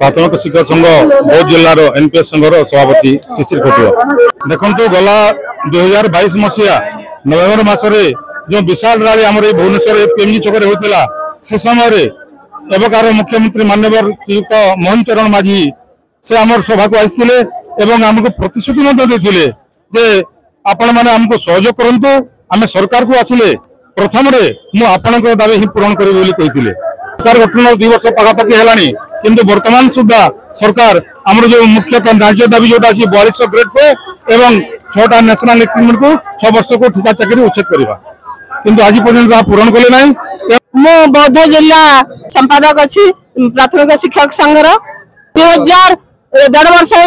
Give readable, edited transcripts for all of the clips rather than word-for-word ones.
प्राथमिक शिक्षक संघ बौद्ध जिलार एनपीएस संघर सभापति शिशिर खटुआ। देखो गला 2022 मसीहा नवेम्बर मसरे जो विशाल रैली आम भुवनेश्वर पीएमजी छक होता से समय एवकार मुख्यमंत्री माननीय श्रीयुक्त मोहन चरण माझी से आम सभा को आसते आमको प्रतिश्रुति देते जे आपण मैंने आमको सहयोग करूँ आम सरकार को आसिले प्रथम आपण दाबी ही पूरण करी सरकार गठन 2 वर्ष पखापाखि है किंतु वर्तमान सुधा सरकार आमर जो मुख्य राज्य दाबी जोटा अच्छी 4200 ग्रेड पे एवं 6टा नेशनल इंक्रीमेंट को 6 वर्ष को ठिका चाकरी उच्छेद करवा किंतु आज पर्यंत पूरण कले ना। मो बौद्ध जिला संपादक अच्छी प्राथमिक शिक्षक संघर 2000 1.5 वर्ष हो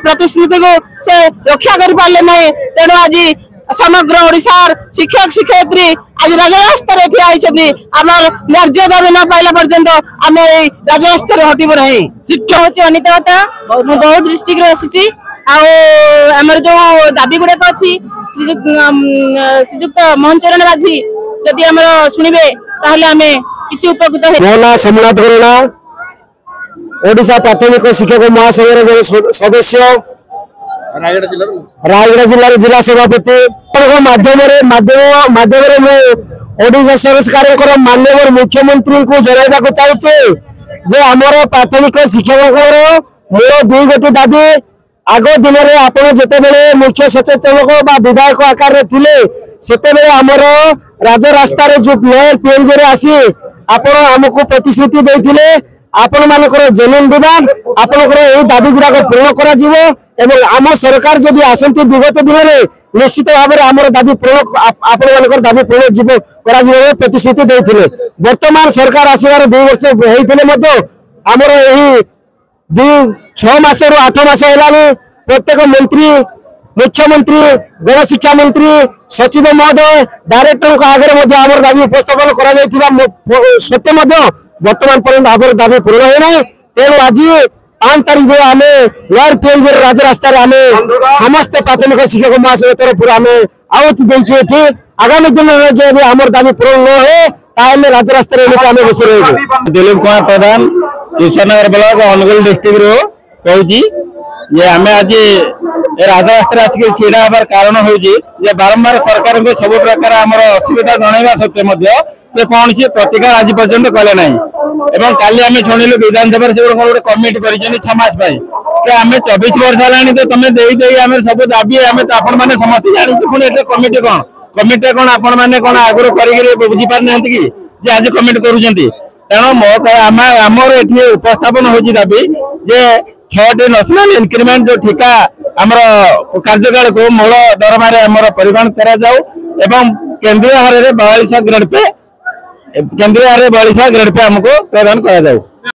प्रतिश्रुति को से रक्षा कर पारे ना तेणु आज समग्र ओडिशार शिक्षक शिक्षयित्री आज राजरास्तार आमर न्याय दाबी न पाइला पर्यंत आम राजरास्तार हटबू ना। शिक्षा हूँ अनिता बहुत डिस्ट्रिक्ट आसी आमर जो दाबी गुड़ाक अच्छी श्रीजुक्त मोहन चरण माझी जदि आम शुणे आम कि उपकृत मो ना सोमनाथ गणा ओडिशा प्राथमिक शिक्षक महासंघर सदस्य रायगढ़ जिलार जिला सभापति माध्यम ओडिशा सरकार माननीय मुख्यमंत्री को जनाइबा चाहूचे जे आमर प्राथमिक शिक्षक मूल 2 गोटी दाबी आग दिन में आपड़ जिते मुख्य सचेतनक विधायक आकार से आमर राजरास्ता जो पीएमजी आसी आपण आमको प्रतिश्रुति देते आपण मानकर जेन्युइन डिमांड आपंकर दाबी गुड़ाक पूर्ण कर आम सरकार जदि आसती विगत दिन में निश्चित भाव में आम दाबी पूर्ण आपण दाबी पूर्ण कर प्रतिश्रुति देते वर्तमान सरकार आसबार 2 वर्ष होते आमर 6 मास रु 8 मास है प्रत्येक मंत्री मुख्यमंत्री गणशिक्षा मंत्री सचिव महोदय डायरेक्टर आगे आम दाबी उपस्थापन कर वर्तमान पर्यंत आम दाबी पूर्ण होना तेणु आज 5 तारीख आम नयर पीएमजी राजरास्तार आम समस्त प्राथमिक शिक्षक महासंघ तरफ आम आहुति देचु आगामी दिन में जो आम दाबी पूर्ण न हो राजरास्तार आम बस रही। दिलीप कुमार प्रधान किशनगर ब्लॉक अनुगुल डिस्ट्रिक्ट कहूँ आम आज राजरास्ता आसिक छिड़ा हबार कारण हूँ बारंबार सरकार को सब प्रकार आम असुविधा जनवा सत्वे से कौन सी प्रतिकार आज पर्यंत कले ना एवं काली आम शुणिलु विधानसभा से गोटे कमिटी कर 6 मास आम 24 वर्ष है तो तुम दे आम सब दाबी आम आपण मैंने समस्त जानी पुणी कमिटी कौन आपण मैंने कौन आगुरी कर बुझी पार ना कि आज कमिटी करुँच तेणु मो आमर ये उपस्थापन हो दाबी जे 6टी नेशनल इंक्रीमेंट जो ठिका आमर कार्यकाल को मूल दरमा परिमाण करा केंद्रीय हारे 4200 ग्रेड पे आमको प्रदान करा जाऊ।